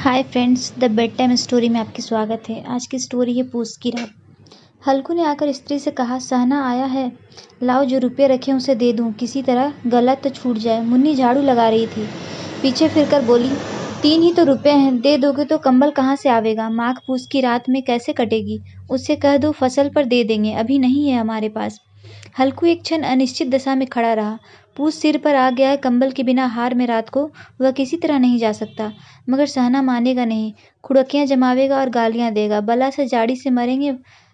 Hi friends, the bed time story में आपकी स्वागत है। आज की स्टोरी है पूस की रात। हल्कू ने आकर स्त्री से कहा, सहना आया है, लाओ जो रुपये रखे उसे दे दूं, किसी तरह गला तो छूट जाए। मुन्नी झाड़ू लगा रही थी, पीछे फिरकर बोली, 3 ही तो रुपये हैं, दे दोगे तो कंबल कहाँ से आवेगा? माघ पूस की रात में कैसे कटेगी? उससे कह दो फसल पर दे देंगे, अभी नहीं है हमारे पास। हल्कू एक क्षण अनिश्चित दशा में खड़ा रहा। पूस सिर पर आ गया है, कंबल के बिना हार में रात को वह किसी तरह नहीं जा सकता। मगर सहना मानेगा नहीं, खुड़कियाँ जमावेगा और गालियाँ देगा। बला से जाड़ी से मरेंगे,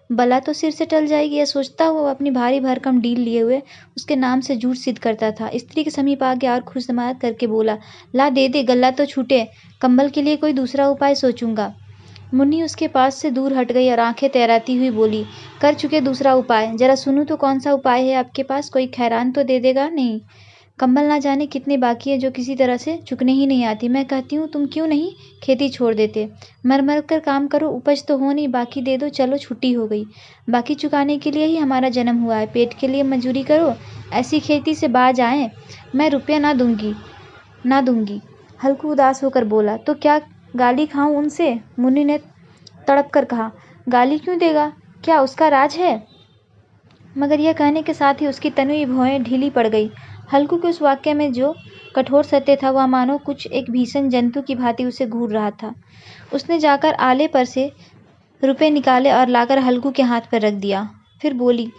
बला तो सिर से टल जाएगी। यह सोचता हुआ अपनी भारी भरकम डील लिए हुए उसके नाम से झूठ सिद्ध करता था। स्त्री के समीप आ गया और खुशजमात करके बोला, ला दे दे, गला तो छूटे, कंबल के लिए कोई दूसरा उपाय सोचूंगा। मुन्नी उसके पास से दूर हट गई और आंखें तैराती हुई बोली, कर चुके दूसरा उपाय, जरा सुनूं तो कौन सा उपाय है आपके पास? कोई खैरान तो दे देगा नहीं? कंबल ना जाने कितने बाकी है जो किसी तरह से चुकने ही नहीं आती। मैं कहती हूँ तुम क्यों नहीं खेती छोड़ देते, मर मर कर काम करो, उपज तो हो नहीं, बाकी दे दो, चलो छुट्टी हो गई। बाकी चुकाने के लिए ही हमारा जन्म हुआ है, पेट के लिए मजूरी करो, ऐसी खेती से बाज आए। मैं रुपया ना दूंगी। हल्कू उदास होकर बोला, तो क्या गाली खाऊं उनसे? मुन्नी ने तड़प कर कहा, गाली क्यों देगा, क्या उसका राज है? मगर यह कहने के साथ ही उसकी तनुई भौहें ढीली पड़ गई। हल्कू के उस वाक्य में जो कठोर सत्य था वह मानो कुछ एक भीषण जंतु की भांति उसे घूर रहा था। उसने जाकर आले पर से रुपए निकाले और लाकर हल्कू के हाथ पर रख दिया। फिर बोली,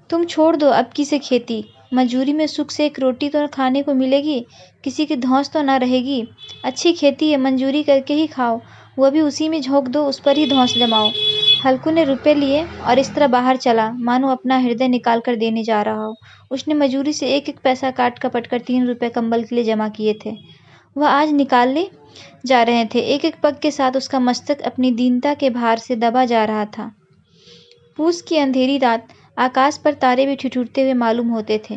तुम छोड़ दो अब की से खेती, मजूरी में सुख से एक रोटी तो खाने को मिलेगी, किसी की धौंस तो ना रहेगी। अच्छी खेती है, मंजूरी करके ही खाओ, वह भी उसी में झोंक दो, उस पर ही धौंस जमाओ। हल्कू ने रुपए लिए और इस तरह बाहर चला मानो अपना हृदय निकाल कर देने जा रहा हो। उसने मजूरी से एक एक पैसा काट कपट कर 3 रुपए कंबल के लिए जमा किए थे, वह आज निकालने जा रहे थे। एक एक पग के साथ उसका मस्तक अपनी दीनता के भार से दबा जा रहा था। पूस की अंधेरी रात, आकाश पर तारे भी ठिठुरते हुए मालूम होते थे।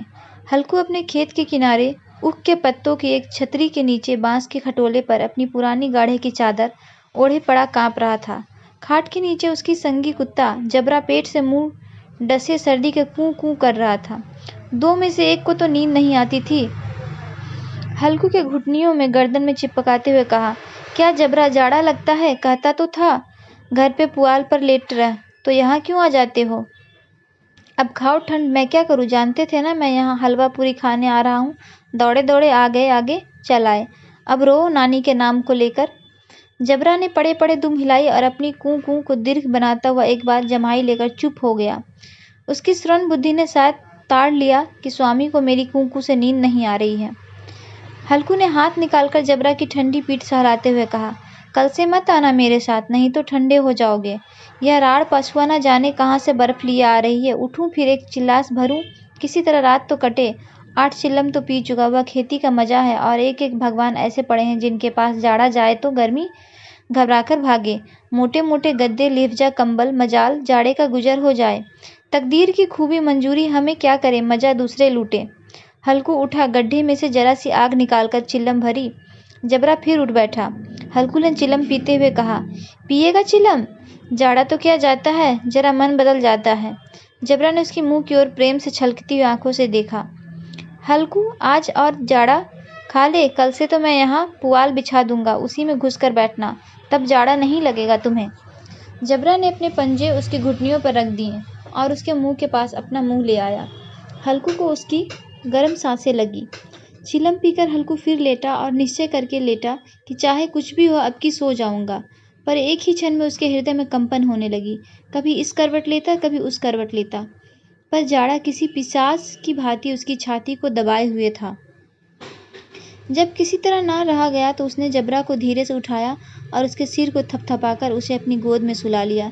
हल्कू अपने खेत के किनारे ऊख के पत्तों की एक छतरी के नीचे बांस के खटोले पर अपनी पुरानी गाढ़े की चादर ओढ़े पड़ा कांप रहा था। खाट के नीचे उसकी संगी कुत्ता जबरा पेट से मुंह डसे सर्दी के कूं कूं कर रहा था। 2 में से एक को तो नींद नहीं आती थी। हल्कू के घुटनियों में गर्दन में चिपकाते हुए कहा, क्या जबरा, जाड़ा लगता है? कहता तो था घर पे पुआल पर लेट रह, तो यहाँ क्यों आ जाते हो? अब खाओ ठंड, मैं क्या करूँ? जानते थे ना मैं यहाँ हलवा पूरी खाने आ रहा हूँ, दौड़े दौड़े आ गए, आगे चल आए, अब रो नानी के नाम को लेकर। जबरा ने पड़े पड़े दुम हिलाई और अपनी कूं कूं को दीर्घ बनाता हुआ एक बार जमाई लेकर चुप हो गया। उसकी श्रवण बुद्धि ने शायद ताड़ लिया कि स्वामी को मेरी कूं से नींद नहीं आ रही है। हल्कू ने हाथ निकालकर जबरा की ठंडी पीठ सहलाते हुए कहा, कल से मत आना मेरे साथ, नहीं तो ठंडे हो जाओगे। यह राड़ पछुआ न जाने कहाँ से बर्फ लिए आ रही है। उठूं फिर एक चिल्लास भरूं, किसी तरह रात तो कटे। 8 चिल्लम तो पी चुका, वह खेती का मजा है। और एक एक भगवान ऐसे पड़े हैं जिनके पास जाड़ा जाए तो गर्मी घबराकर भागे। मोटे मोटे गद्दे, लिफजा, कंबल, मजाल जाड़े का गुजर हो जाए। तकदीर की खूबी मंजूरी, हमें क्या करे, मजा दूसरे लूटे। हल्कू उठा, गड्ढे में से जरा सी आग निकालकर चिल्लम भरी। जबरा फिर उठ बैठा। हल्कू ने चिलम पीते हुए कहा, पिएगा चिलम? जाड़ा तो क्या जाता है, जरा मन बदल जाता है। जबरा ने उसके मुंह की ओर प्रेम से छलकती हुई आंखों से देखा। हल्कू, आज और जाड़ा खा ले, कल से तो मैं यहाँ पुआल बिछा दूंगा, उसी में घुस कर बैठना, तब जाड़ा नहीं लगेगा तुम्हें। जबरा ने अपने पंजे उसकी घुटनियों पर रख दिए और उसके मुंह के पास अपना मुंह ले आया। हल्कू को उसकी गर्म सांसें लगी। चिलम पीकर हल्कू फिर लेटा और निश्चय करके लेटा कि चाहे कुछ भी हो अब की सो जाऊंगा। पर एक ही क्षण में उसके हृदय में कंपन होने लगी। कभी इस करवट लेता, कभी उस करवट लेता, पर जाड़ा किसी पिशाच की भांति उसकी छाती को दबाए हुए था। जब किसी तरह ना रहा गया तो उसने जबरा को धीरे से उठाया और उसके सिर को थपथपाकर उसे अपनी गोद में सुला लिया।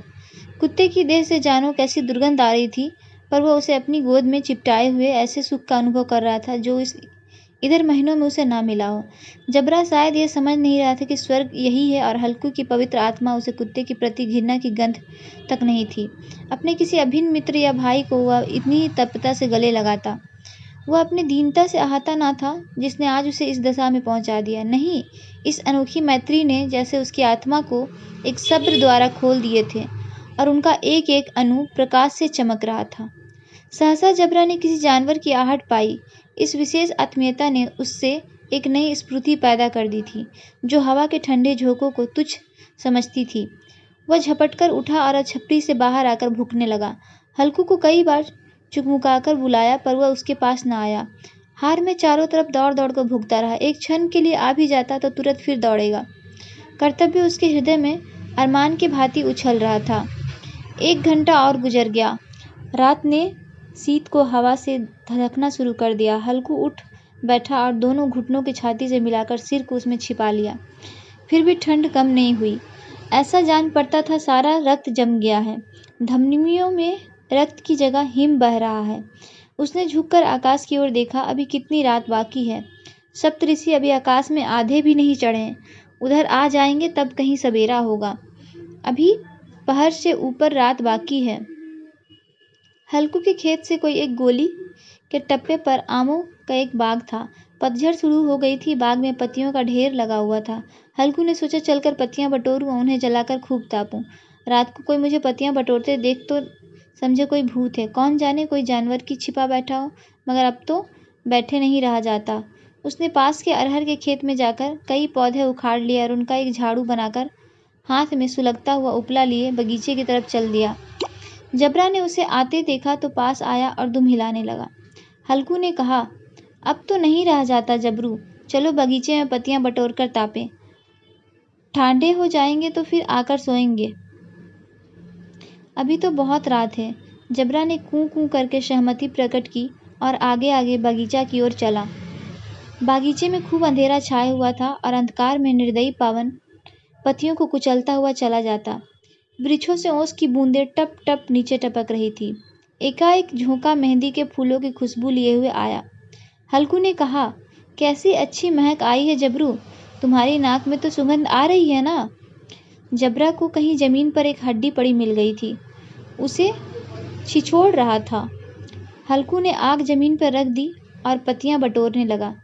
कुत्ते की देह से जानो कैसी दुर्गंध आ रही थी, पर वह उसे अपनी गोद में चिपटाए हुए ऐसे सुख का अनुभव कर रहा था जो इधर महीनों में उसे ना मिला हो। जबरा शायद यह समझ नहीं रहा था कि स्वर्ग यही है और हल्कू की पवित्र आत्मा उसे कुत्ते के प्रति घृणा की गंध तक नहीं थी। अपने किसी अभिन्न मित्र या भाई को वह इतनी ही तत्परता से गले लगाता। वह अपनी दीनता से आहता ना था जिसने आज उसे इस दशा में पहुंचा दिया। नहीं, इस अनोखी मैत्री ने जैसे उसकी आत्मा को एक सब्र द्वारा खोल दिए थे और उनका एक एक अणु प्रकाश से चमक रहा था। सहसा जबरा ने किसी जानवर की आहट पाई। इस विशेष आत्मीयता ने उससे एक नई स्फूर्ति पैदा कर दी थी, जो हवा के ठंडे झोंकों को तुच्छ समझती थी। वह झपटकर उठा और छपरी से बाहर आकर भूखने लगा। हल्कू को कई बार चुकमुकाकर बुलाया, पर वह उसके पास न आया। हार में चारों तरफ दौड़-दौड़ कर भूखता रहा। एक क्षण के लिए आ भी जाता तो तुरंत फिर दौड़ेगा। कर्तव्य उसके हृदय में अरमान की भांति उछल रहा था। 1 घंटा और गुजर गया। रात ने शीत को हवा से धड़कना शुरू कर दिया। हल्कू उठ बैठा और दोनों घुटनों की छाती से मिलाकर सिर को उसमें छिपा लिया। फिर भी ठंड कम नहीं हुई। ऐसा जान पड़ता था सारा रक्त जम गया है। धमनियों में रक्त की जगह हिम बह रहा है। उसने झुककर आकाश की ओर देखा। अभी कितनी रात बाकी है। सप्तऋषि अभी आकाश में आधे भी नहीं चढ़े हैं। उधर आ जाएंगे तब कहीं सवेरा होगा। अभी पहर से ऊपर रात बाकी है। हल्कू के खेत से कोई एक गोली के टप्पे पर आमों का एक बाग था। पतझड़ शुरू हो गई थी। बाग में पत्तियों का ढेर लगा हुआ था। हल्कू ने सोचा चलकर पत्तियां बटोरूं और उन्हें जलाकर खूब तापूं। रात को कोई मुझे पत्तियां बटोरते देख तो समझे कोई भूत है। कौन जाने कोई जानवर की छिपा बैठा हो। मगर अब तो बैठे नहीं रहा जाता। उसने पास के अरहर के खेत में जाकर कई पौधे उखाड़ लिए और उनका एक झाड़ू बनाकर हाथ में सुलगता हुआ उपला लिए बगीचे की तरफ चल दिया। जबरा ने उसे आते देखा तो पास आया और दुम हिलाने लगा। हल्कू ने कहा, अब तो नहीं रहा जाता जबरू, चलो बगीचे में पत्तियां बटोर कर तापें। ठंडे हो जाएंगे तो फिर आकर सोएंगे। अभी तो बहुत रात है। जबरा ने कूं कूं करके सहमति प्रकट की और आगे आगे बगीचा की ओर चला। बागीचे में खूब अंधेरा छाया हुआ था और अंधकार में निर्दयी पवन पत्तियों को कुचलता हुआ चला जाता। वृक्षों से ओस की बूंदें टप टप नीचे टपक रही थी। एकाएक झोंका मेहंदी के फूलों की खुशबू लिए हुए आया। हल्कू ने कहा, कैसी अच्छी महक आई है जबरू, तुम्हारी नाक में तो सुगंध आ रही है ना। जबरा को कहीं जमीन पर एक हड्डी पड़ी मिल गई थी। उसे छिछोड़ रहा था। हल्कू ने आग जमीन पर रख दी और पत्तियां बटोरने लगा।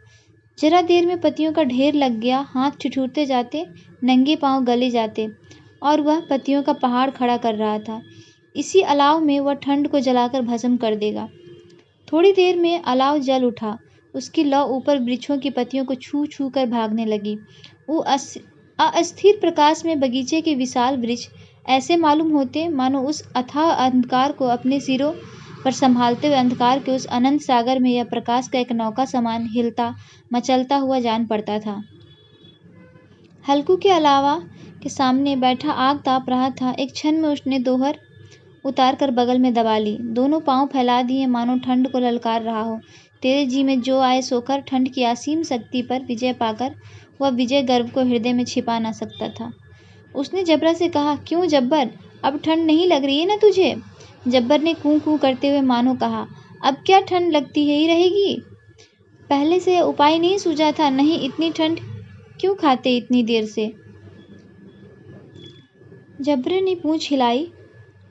जरा देर में पत्तियों का ढेर लग गया। हाथ ठिठुरते जाते, नंगे पांव गले जाते और वह पत्तियों का पहाड़ खड़ा कर रहा था। इसी अलाव में वह ठंड को जलाकर भस्म कर देगा। थोड़ी देर में अलाव जल उठा। उसकी लौ ऊपर वृक्षों की पत्तियों को छू छू कर भागने लगी। वो अस्थिर प्रकाश में बगीचे के विशाल वृक्ष ऐसे मालूम होते मानो उस अथाह अंधकार को अपने सिरों पर संभालते हुए अंधकार के उस अनंत सागर में यह प्रकाश का एक नौका समान हिलता मचलता हुआ जान पड़ता था। हल्कू के अलावा के सामने बैठा आग ताप रहा था। एक क्षण में उसने दोहर उतार कर बगल में दबा ली। दोनों पांव फैला दिए मानो ठंड को ललकार रहा हो। तेरे जी में जो आए सोकर ठंड की असीम शक्ति पर विजय पाकर वह विजय गर्व को हृदय में छिपा ना सकता था। उसने जबरा से कहा, क्यों जब्बर, अब ठंड नहीं लग रही है ना तुझे। जब्बर ने कूं कूं करते हुए मानो कहा, अब क्या ठंड लगती है ही रहेगी। पहले से उपाय नहीं सूझा था। नहीं, इतनी ठंड क्यों खाते इतनी देर से। जब्रे ने पूंछ हिलाई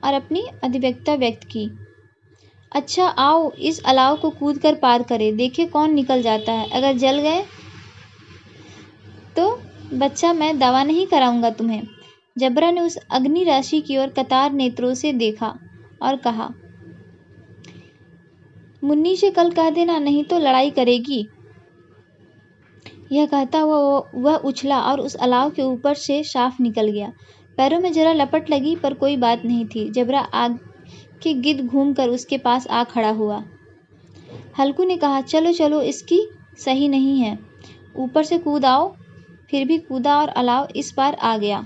और अपनी अधिव्यक्ता व्यक्त की। अच्छा आओ इस अलाव को कूद कर पार करें, देखे कौन निकल जाता है। अगर जल गए तो बच्चा मैं दवा नहीं कराऊंगा तुम्हें। जबरा ने उस अग्नि राशि की ओर कतार नेत्रों से देखा और कहा, मुन्नी से कल कह देना, नहीं तो लड़ाई करेगी। यह कहता हुआ वह उछला और उस अलाव के ऊपर से साफ निकल गया। पैरों में जरा लपट लगी पर कोई बात नहीं थी। जबरा आग के गिद्ध घूमकर उसके पास आ खड़ा हुआ। हल्कू ने कहा, चलो चलो, इसकी सही नहीं है, ऊपर से कूद आओ। फिर भी कूदा और अलाव इस बार आ गया।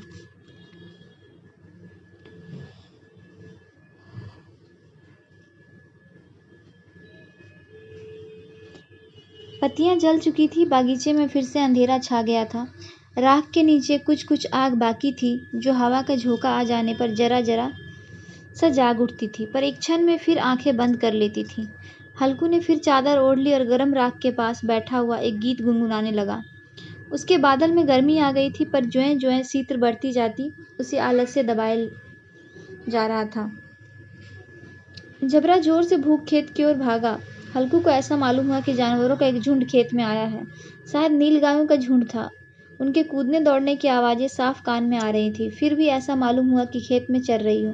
पत्तियां जल चुकी थी। बागीचे में फिर से अंधेरा छा गया था। राख के नीचे कुछ कुछ आग बाकी थी, जो हवा का झोंका आ जाने पर जरा जरा सा जाग उठती थी, पर एक क्षण में फिर आंखें बंद कर लेती थी। हल्कू ने फिर चादर ओढ़ ली और गर्म राख के पास बैठा हुआ एक गीत गुनगुनाने लगा। उसके बादल में गर्मी आ गई थी, पर ज्यों ज्यों शीत बढ़ती जाती उसे आलस से दबाए जा रहा था। जबरा जोर से भूख खेत की ओर भागा। हल्कू को ऐसा मालूम हुआ कि जानवरों का एक झुंड खेत में आया है। शायद नीलगायों का झुंड था। उनके कूदने दौड़ने की आवाज़ें साफ कान में आ रही थी। फिर भी ऐसा मालूम हुआ कि खेत में चर रही हो।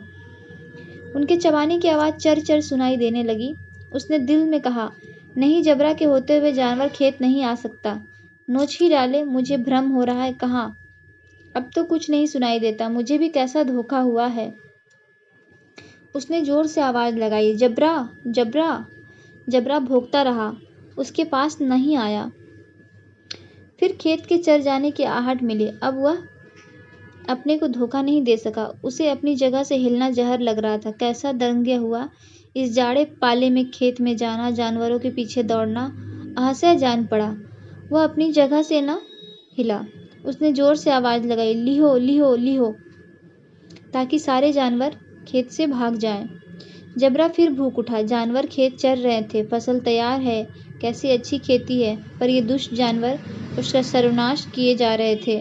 उनके चबाने की आवाज़ चर चर सुनाई देने लगी। उसने दिल में कहा, नहीं, जबरा के होते हुए जानवर खेत नहीं आ सकता। नोच ही डाले। मुझे भ्रम हो रहा है कहाँ। अब तो कुछ नहीं सुनाई देता। मुझे भी कैसा धोखा हुआ है। उसने जोर से आवाज लगाई, जबरा, जबरा। जबरा भौंकता रहा, उसके पास नहीं आया। फिर खेत के चर जाने की आहट मिली। अब वह अपने को धोखा नहीं दे सका। उसे अपनी जगह से हिलना जहर लग रहा था। कैसा दंगे हुआ इस जाड़े पाले में खेत में जाना, जानवरों के पीछे दौड़ना। असह्य जान पड़ा। वह अपनी जगह से न हिला। उसने जोर से आवाज लगाई, लिहो, लिहो, लिहो, ताकि सारे जानवर खेत से भाग जाएं। जबरा फिर भूख उठा। जानवर खेत चर रहे थे। फसल तैयार है, कैसी अच्छी खेती है, पर ये दुष्ट जानवर उसका सर्वनाश किए जा रहे थे।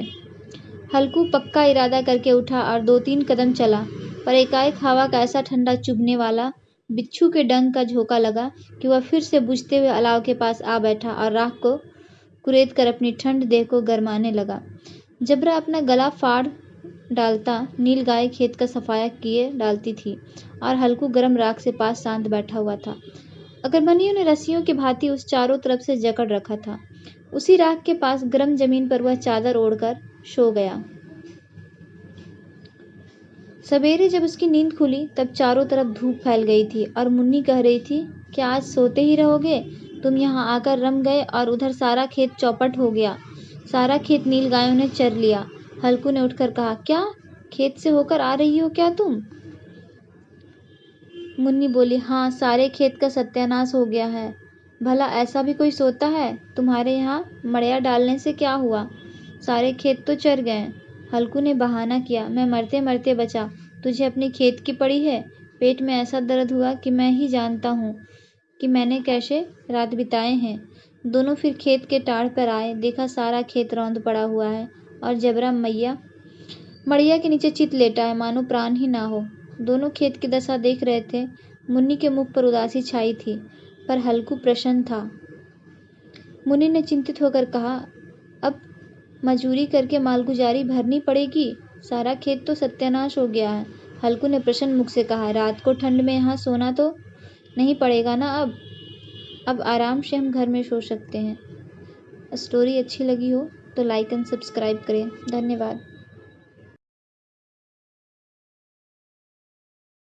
हल्कू पक्का इरादा करके उठा और 2-3 कदम चला, पर एकाएक हवा का ऐसा ठंडा चुभने वाला बिच्छू के डंक का झोंका लगा कि वह फिर से बुझते हुए अलाव के पास आ बैठा और राख को कुरेद कर अपनी ठंड देह को गरमाने लगा। जबरा अपना गला फाड़ डालता, नीलगाय खेत का सफाया किए डालती थी और हल्कू गर्म राख से पास शांत बैठा हुआ था। अगरबत्तियों ने रस्सियों की भांति उस चारों तरफ से जकड़ रखा था। उसी राख के पास गर्म जमीन पर वह चादर ओढ़कर सो गया। सवेरे जब उसकी नींद खुली तब चारों तरफ धूप फैल गई थी और मुन्नी कह रही थी कि आज सोते ही रहोगे। तुम यहाँ आकर रम गए और उधर सारा खेत चौपट हो गया। सारा खेत नीलगायों ने चर लिया। हल्कू ने उठकर कहा, क्या खेत से होकर आ रही हो क्या तुम? मुन्नी बोली, हाँ, सारे खेत का सत्यानाश हो गया है। भला ऐसा भी कोई सोता है? तुम्हारे यहाँ मड़िया डालने से क्या हुआ? सारे खेत तो चर गए। हल्कू ने बहाना किया, मैं मरते मरते बचा। तुझे अपनी खेत की पड़ी है? पेट में ऐसा दर्द हुआ कि मैं ही जानता हूँ कि मैंने कैसे रात बिताए हैं। दोनों फिर खेत के टाड़ पर आए। देखा सारा खेत रौंद पड़ा हुआ है और जबरा मड़िया के नीचे चित लेटा है, मानो प्राण ही ना हो। दोनों खेत की दशा देख रहे थे। मुन्नी के मुख पर उदासी छाई थी, पर हल्कू प्रसन्न था। मुन्नी ने चिंतित होकर कहा, अब मजूरी करके मालगुजारी भरनी पड़ेगी। सारा खेत तो सत्यानाश हो गया है। हल्कू ने प्रसन्न मुख से कहा, रात को ठंड में यहाँ सोना तो नहीं पड़ेगा ना। अब आराम से हम घर में सो सकते हैं। स्टोरी अच्छी लगी हो तो लाइक एंड सब्सक्राइब करें। धन्यवाद।